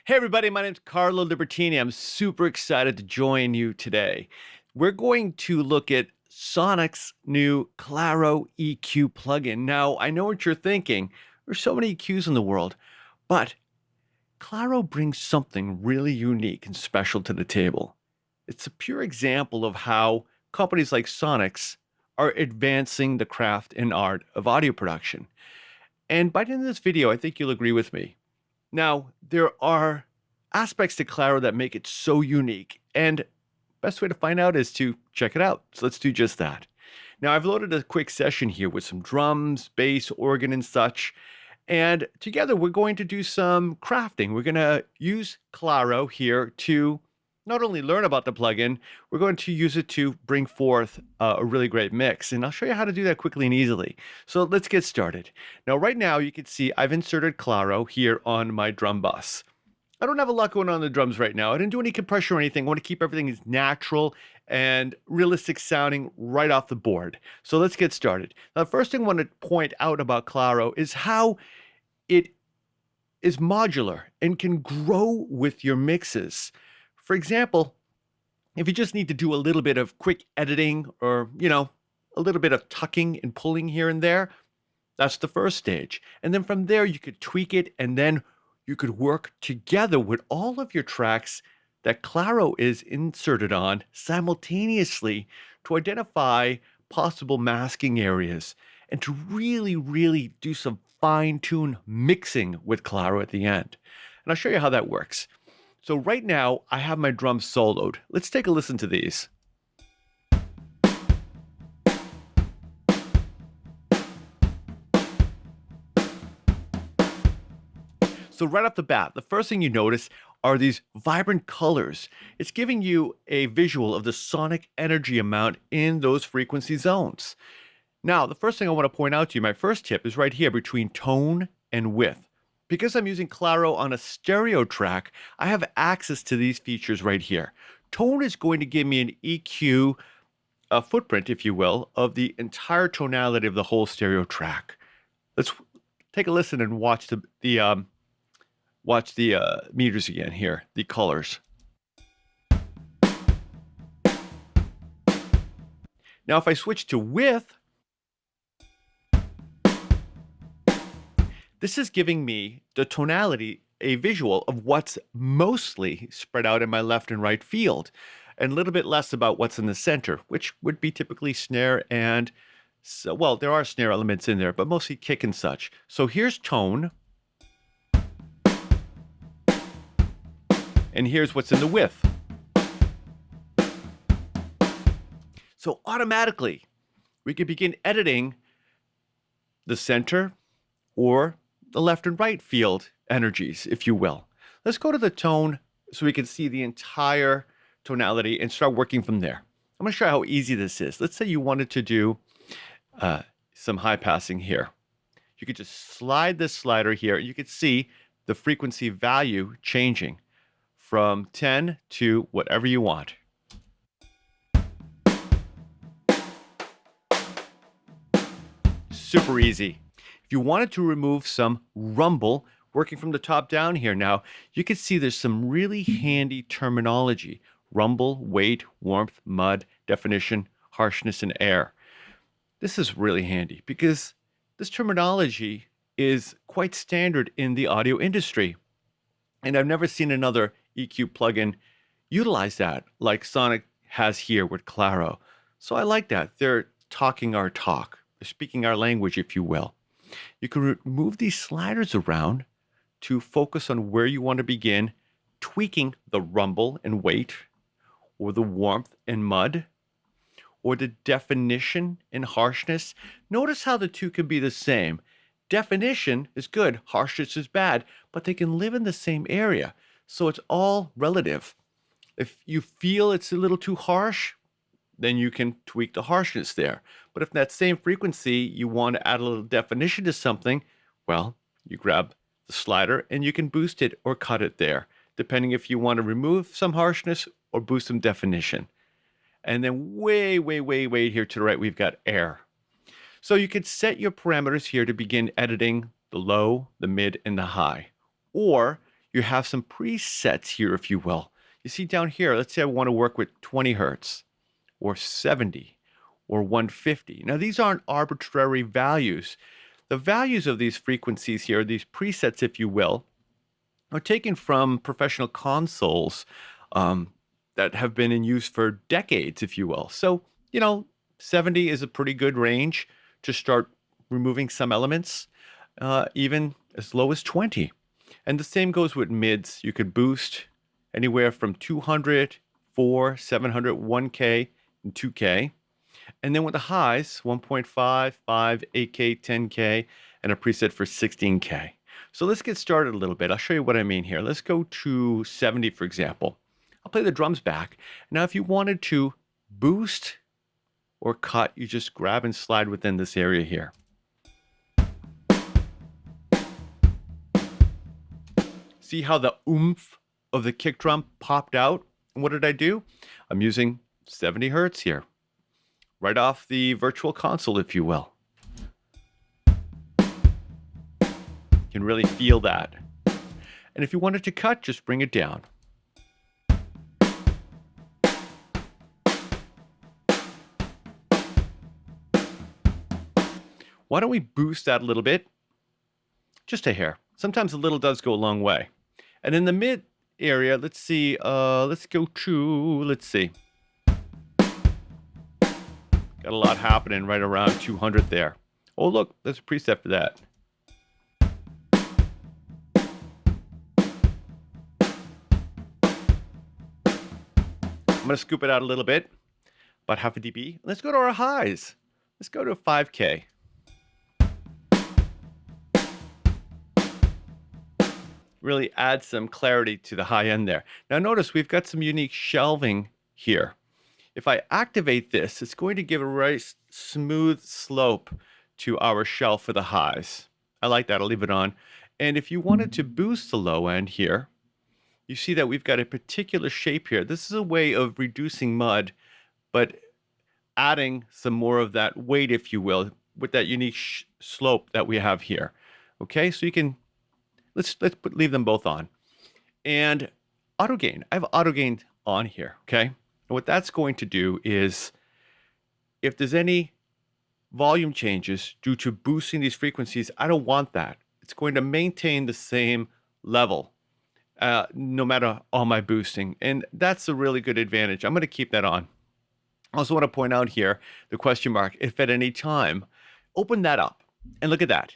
Hey everybody, my name's Carlo Libertini. I'm super excited to join you today. We're going to look at Sonnox new Claro EQ plugin. Now, I know what you're thinking. There's so many EQs in the world, but Claro brings something really unique and special to the table. It's a pure example of how companies like Sonnox are advancing the craft and art of audio production. And by the end of this video, I think you'll agree with me. Now, there are aspects to Claro that make it so unique, and best way to find out is to check it out. So let's do just that. Now, I've loaded a quick session here with some drums, bass, organ, and such, and together we're going to do some crafting. We're going to use Claro here to not only learn about the plugin, we're going to use it to bring forth a really great mix. And I'll show you how to do that quickly and easily. So let's get started. Now, right now, you can see I've inserted Claro here on my drum bus. I don't have a lot going on the drums right now. I didn't do any compression or anything. I want to keep everything as natural and realistic sounding right off the board. So let's get started. Now, the first thing I want to point out about Claro is how it is modular and can grow with your mixes. For example, if you just need to do a little bit of quick editing or, a little bit of tucking and pulling here and there, that's the first stage. And then from there, you could tweak it, and then you could work together with all of your tracks that Claro is inserted on simultaneously to identify possible masking areas and to really, really do some fine-tune mixing with Claro at the end. And I'll show you how that works. So right now, I have my drums soloed. Let's take a listen to these. So right off the bat, the first thing you notice are these vibrant colors. It's giving you a visual of the sonic energy amount in those frequency zones. Now, the first thing I want to point out to you, my first tip is right here between tone and width. Because I'm using Claro on a stereo track, I have access to these features right here. Tone is going to give me an EQ footprint, if you will, of the entire tonality of the whole stereo track. Let's take a listen and watch the meters again here, the colors. Now, if I switch to width, this is giving me the tonality, a visual of what's mostly spread out in my left and right field, and a little bit less about what's in the center, which would be typically snare and, well, there are snare elements in there, but mostly kick and such. So here's tone, and here's what's in the width. So automatically, we can begin editing the center or the left and right field energies, if you will. Let's go to the tone so we can see the entire tonality and start working from there. I'm going to show you how easy this is. Let's say you wanted to do some high passing here. You could just slide this slider here, and you could see the frequency value changing from 10 to whatever you want. Super easy. If you wanted to remove some rumble, working from the top down here now, you can see there's some really handy terminology. Rumble, weight, warmth, mud, definition, harshness, and air. This is really handy because this terminology is quite standard in the audio industry. And I've never seen another EQ plugin utilize that like Sonnox has here with Claro. So I like that. They're talking our talk. They're speaking our language, if you will. You can move these sliders around to focus on where you want to begin tweaking the rumble and weight, or the warmth and mud, or the definition and harshness. Notice how the two can be the same. Definition is good, harshness is bad, but they can live in the same area. So it's all relative. If you feel it's a little too harsh, then you can tweak the harshness there. But if that same frequency, you want to add a little definition to something, well, you grab the slider and you can boost it or cut it there, depending if you want to remove some harshness or boost some definition. And then way here to the right, we've got air. So you could set your parameters here to begin editing the low, the mid, and the high. Or you have some presets here, if you will. You see down here, let's say I want to work with 20 hertz or 70 or 150. Now, these aren't arbitrary values. The values of these frequencies here, these presets, if you will, are taken from professional consoles that have been in use for decades, if you will. So, 70 is a pretty good range to start removing some elements, even as low as 20. And the same goes with mids. You could boost anywhere from 200, 4, 700, 1K, and 2K. And then with the highs, 1.5, 5, 8K, 10K, and a preset for 16K. So let's get started a little bit. I'll show you what I mean here. Let's go to 70, for example. I'll play the drums back. Now, if you wanted to boost or cut, you just grab and slide within this area here. See how the oomph of the kick drum popped out? And what did I do? I'm using 70 hertz here, right off the virtual console, if you will. You can really feel that. And if you wanted to cut, just bring it down. Why don't we boost that a little bit? Just a hair. Sometimes a little does go a long way. And in the mid area, let's see, let's see. Got a lot happening right around 200 there. Oh, look, there's a preset for that. I'm going to scoop it out a little bit, about half a dB. Let's go to our highs. Let's go to 5K. Really add some clarity to the high end there. Now notice we've got some unique shelving here. If I activate this, it's going to give a nice smooth slope to our shelf for the highs. I like that. I'll leave it on. And if you wanted to boost the low end here, you see that we've got a particular shape here. This is a way of reducing mud, but adding some more of that weight, if you will, with that unique slope that we have here. Okay, so you can leave them both on. And auto gain. I have auto gain on here, okay? And what that's going to do is, if there's any volume changes due to boosting these frequencies, I don't want that. It's going to maintain the same level no matter all my boosting. And that's a really good advantage. I'm going to keep that on. I also want to point out here the question mark, if at any time, open that up and look at that.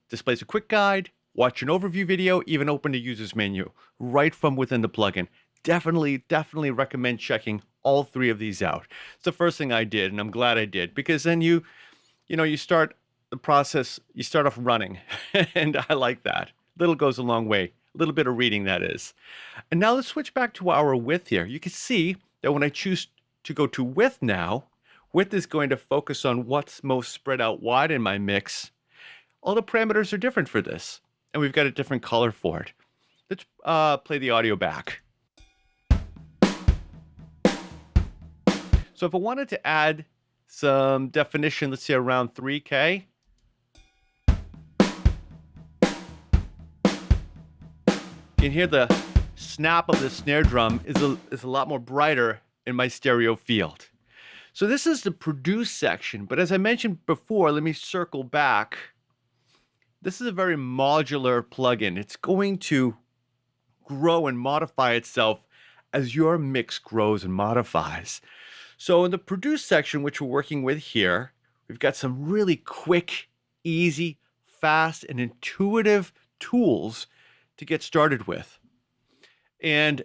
Displays a quick guide, watch an overview video, even open the user's menu right from within the plugin. Definitely recommend checking all three of these out. It's the first thing I did, and I'm glad I did, because then you start the process, you start off running, and I like that. Little goes a long way. A little bit of reading, that is. And now let's switch back to our width here. You can see that when I choose to go to width now, width is going to focus on what's most spread out wide in my mix. All the parameters are different for this, and we've got a different color for it. Let's play the audio back. So if I wanted to add some definition, let's say around 3K, you can hear the snap of the snare drum is a lot more brighter in my stereo field. So this is the produce section, but as I mentioned before, let me circle back. This is a very modular plugin. It's going to grow and modify itself as your mix grows and modifies. So in the produce section, which we're working with here, we've got some really quick, easy, fast, and intuitive tools to get started with. And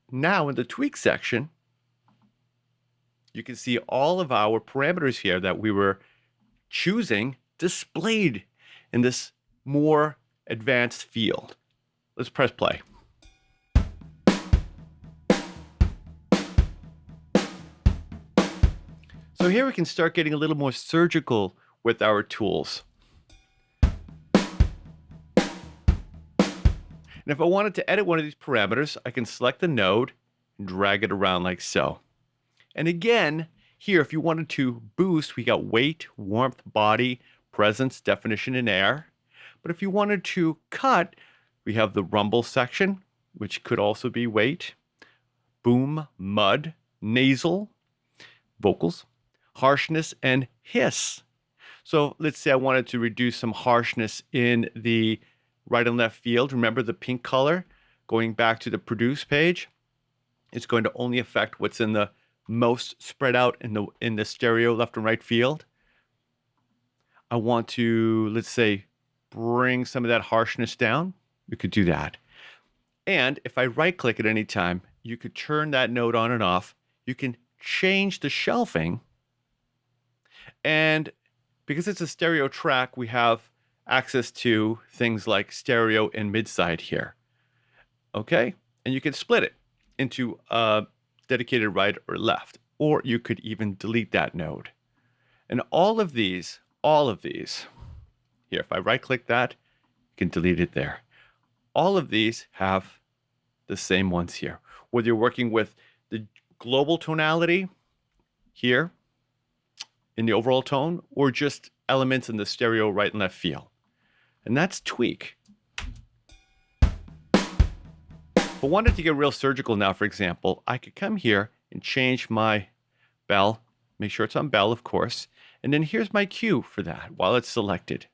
now in the tweak section, you can see all of our parameters here that we were choosing displayed in this more advanced field. Let's press play. So here we can start getting a little more surgical with our tools. And if I wanted to edit one of these parameters, I can select the node and drag it around like so. And again, here, if you wanted to boost, we got weight, warmth, body, presence, definition, and air. But if you wanted to cut, We have the rumble section, which could also be weight, boom, mud, nasal, vocals, harshness, and hiss. So let's say I wanted to reduce some harshness in the right and left field. Remember the pink color? Going back to the produce page, it's going to only affect what's in the most spread out in the stereo left and right field. I want to, let's say, bring some of that harshness down. We could do that. And if I right click at any time, you could turn that node on and off. You can change the shelving. And because it's a stereo track, we have access to things like stereo and mid-side here. Okay? And you can split it into a dedicated right or left, or you could even delete that node. And all of these, here, if I right click that, you can delete it there. All of these have the same ones here. Whether you're working with the global tonality here in the overall tone, or just elements in the stereo right and left field. And that's tweak. If I wanted to get real surgical now, for example, I could come here and change my bell, make sure it's on bell, of course, and then here's my cue for that while it's selected.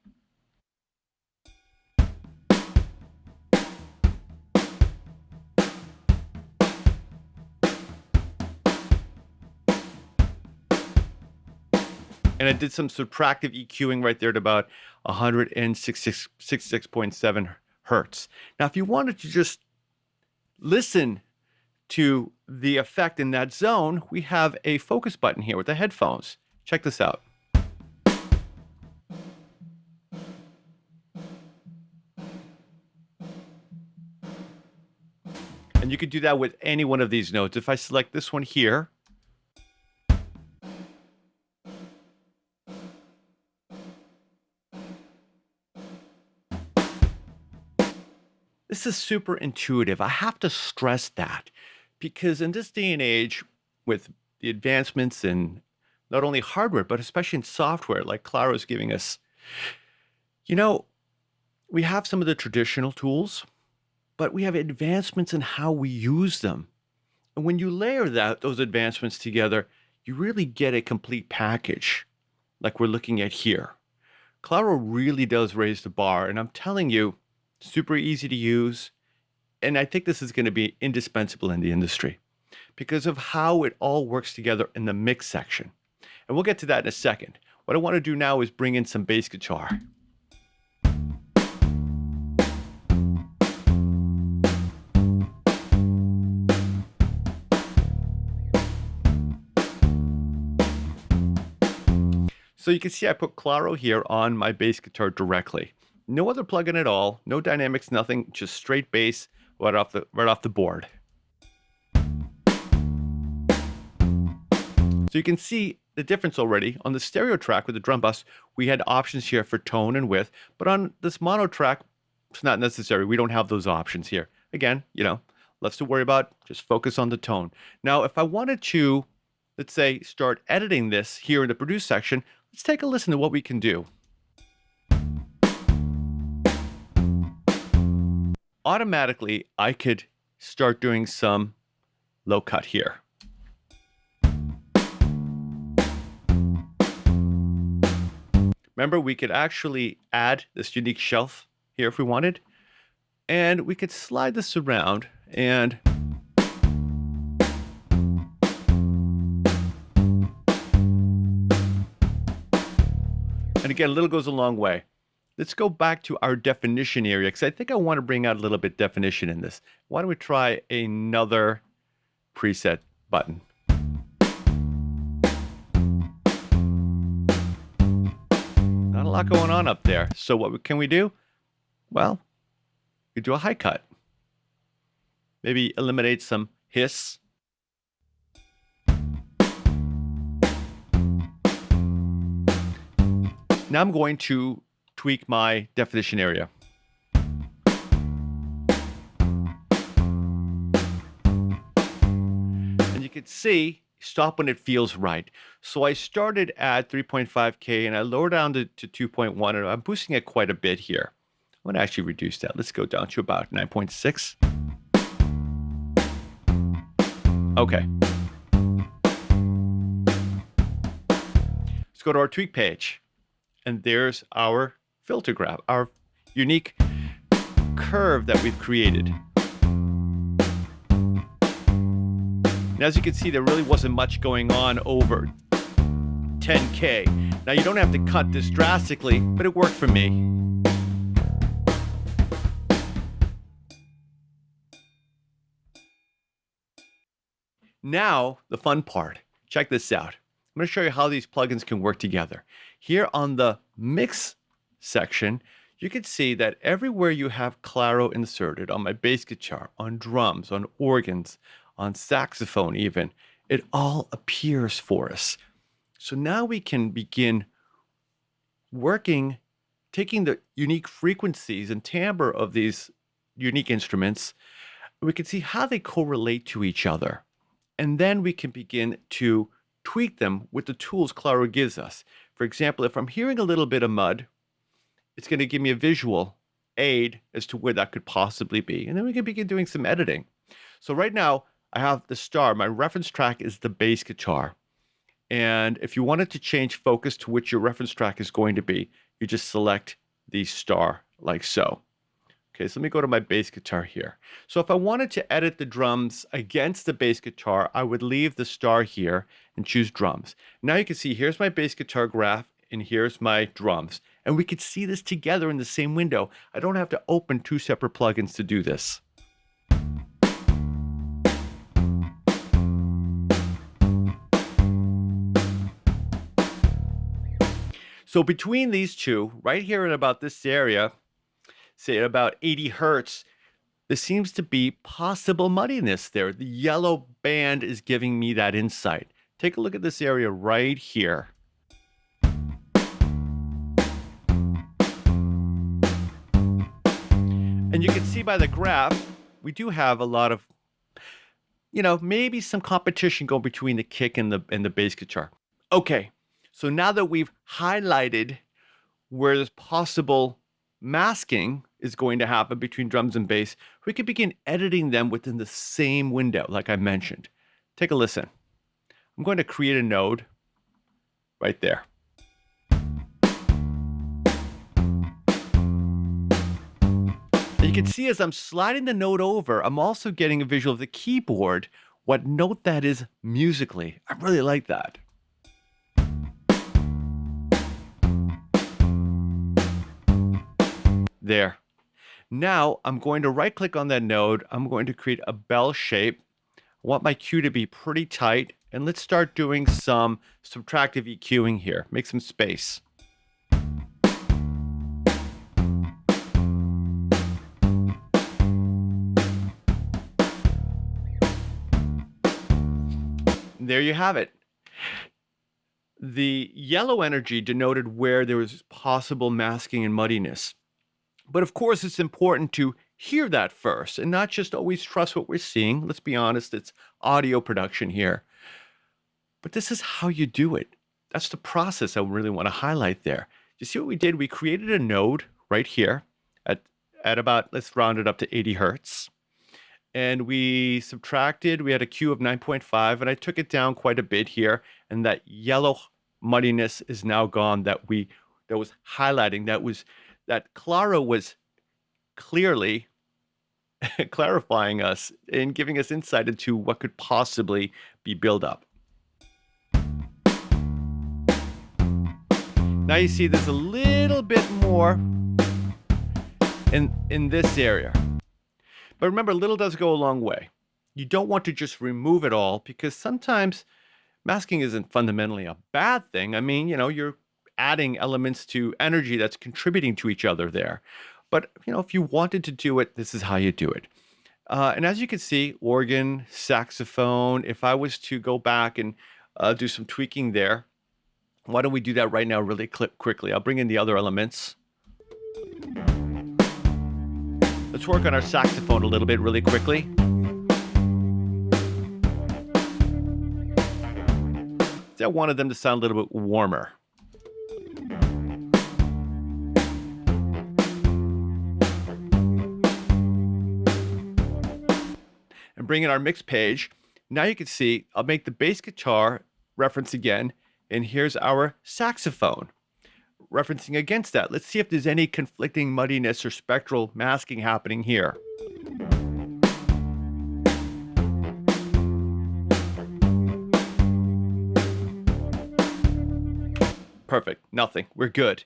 And I did some subtractive EQing right there at about 166.7 hertz. Now, if you wanted to just listen to the effect in that zone, we have a focus button here with the headphones. Check this out. And you could do that with any one of these notes. If I select this one here, this is super intuitive. I have to stress that because in this day and age, with the advancements in not only hardware, but especially in software like Claro is giving us, we have some of the traditional tools, but we have advancements in how we use them. And when you layer those advancements together, you really get a complete package like we're looking at here. Claro really does raise the bar, and I'm telling you, super easy to use. And I think this is going to be indispensable in the industry because of how it all works together in the mix section. And we'll get to that in a second. What I want to do now is bring in some bass guitar. So you can see I put Claro here on my bass guitar directly. No other plugin at all, no dynamics, nothing, just straight bass right off the board. So you can see the difference already. On the stereo track with the drum bus, we had options here for tone and width, but on this mono track, it's not necessary. We don't have those options here. Again, less to worry about, just focus on the tone. Now, if I wanted to, let's say, start editing this here in the produce section, let's take a listen to what we can do. Automatically, I could start doing some low cut here. Remember, we could actually add this unique shelf here if we wanted, and we could slide this around and again, a little goes a long way. Let's go back to our definition area because I think I want to bring out a little bit definition in this. Why don't we try another preset button? Not a lot going on up there. So what can we do? Well, we do a high cut. Maybe eliminate some hiss. Now I'm going to tweak my definition area. And you can see, stop when it feels right. So I started at 3.5K and I lowered down to 2.1 and I'm boosting it quite a bit here. I'm going to actually reduce that. Let's go down to about 9.6. Okay. Let's go to our tweak page. And there's our filter graph, our unique curve that we've created. And as you can see, there really wasn't much going on over 10K. Now, you don't have to cut this drastically, but it worked for me. Now, the fun part. Check this out. I'm going to show you how these plugins can work together. Here on the mix section, you can see that everywhere you have Claro inserted, on my bass guitar, on drums, on organs, on saxophone even, it all appears for us. So now we can begin working, taking the unique frequencies and timbre of these unique instruments. We can see how they correlate to each other. And then we can begin to tweak them with the tools Claro gives us. For example, if I'm hearing a little bit of mud, it's going to give me a visual aid as to where that could possibly be. And then we can begin doing some editing. So right now, I have the star. My reference track is the bass guitar. And if you wanted to change focus to which your reference track is going to be, you just select the star like so. Okay, so let me go to my bass guitar here. So if I wanted to edit the drums against the bass guitar, I would leave the star here and choose drums. Now you can see here's my bass guitar graph and here's my drums. And we could see this together in the same window. I don't have to open two separate plugins to do this. So between these two, right here in about this area, say at about 80 hertz, there seems to be possible muddiness there. The yellow band is giving me that insight. Take a look at this area right here. And you can see by the graph, we do have a lot of, maybe some competition going between the kick and the bass guitar. Okay, so now that we've highlighted where there's possible masking is going to happen between drums and bass, we can begin editing them within the same window, like I mentioned. Take a listen. I'm going to create a node right there. And you can see as I'm sliding the node over, I'm also getting a visual of the keyboard, what note that is musically. I really like that. There. Now I'm going to right click on that node. I'm going to create a bell shape. I want my cue to be pretty tight. And let's start doing some subtractive EQing here. Make some space. There you have it. The yellow energy denoted where there was possible masking and muddiness. But of course, it's important to hear that first and not just always trust what we're seeing. Let's be honest, it's audio production here. But this is how you do it. That's the process I really want to highlight there. You see what we did? We created a node right here at about, let's round it up to 80 hertz. And we subtracted, we had a Q of 9.5, and I took it down quite a bit here. And that yellow muddiness is now gone that was highlighting, that Claro was clearly clarifying us and giving us insight into what could possibly be buildup. Now you see there's a little bit more in this area. But remember, little does go a long way. You don't want to just remove it all because sometimes masking isn't fundamentally a bad thing. I mean, you're adding elements to energy that's contributing to each other there. But, if you wanted to do it, this is how you do it. And as you can see, organ, saxophone, if I was to go back and do some tweaking there, why don't we do that right now really quickly? I'll bring in the other elements. Let's work on our saxophone a little bit really quickly. I wanted them to sound a little bit warmer. and bring in our mix page, now you can see I'll make the bass guitar reference again, and here's our saxophone referencing against that. Let's see if there's any conflicting muddiness or spectral masking happening here. Perfect. Nothing. We're good.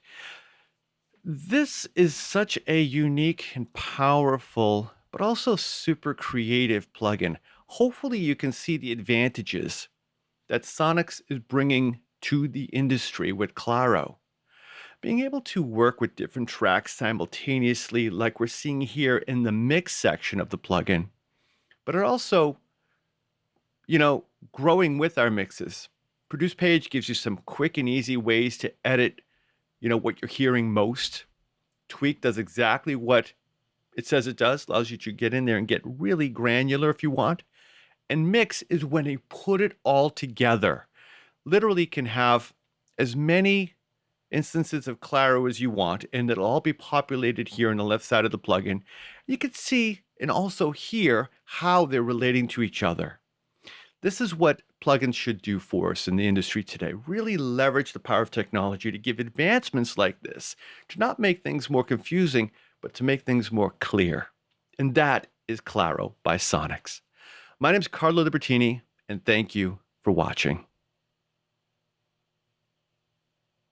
This is such a unique and powerful, but also super creative plugin. Hopefully you can see the advantages that Sonnox is bringing to the industry with Claro. Being able to work with different tracks simultaneously, like we're seeing here in the mix section of the plugin, but it also, growing with our mixes. Produce page gives you some quick and easy ways to edit, what you're hearing most. Tweak does exactly what it says it does, allows you to get in there and get really granular if you want. And mix is when you put it all together. Literally can have as many instances of Claro as you want, and it'll all be populated here on the left side of the plugin. You can see and also hear how they're relating to each other. This is what plugins should do for us in the industry today. Really leverage the power of technology to give advancements like this, to not make things more confusing, but to make things more clear. And that is Claro by Sonnox. My name is Carlo Libertini, and thank you for watching.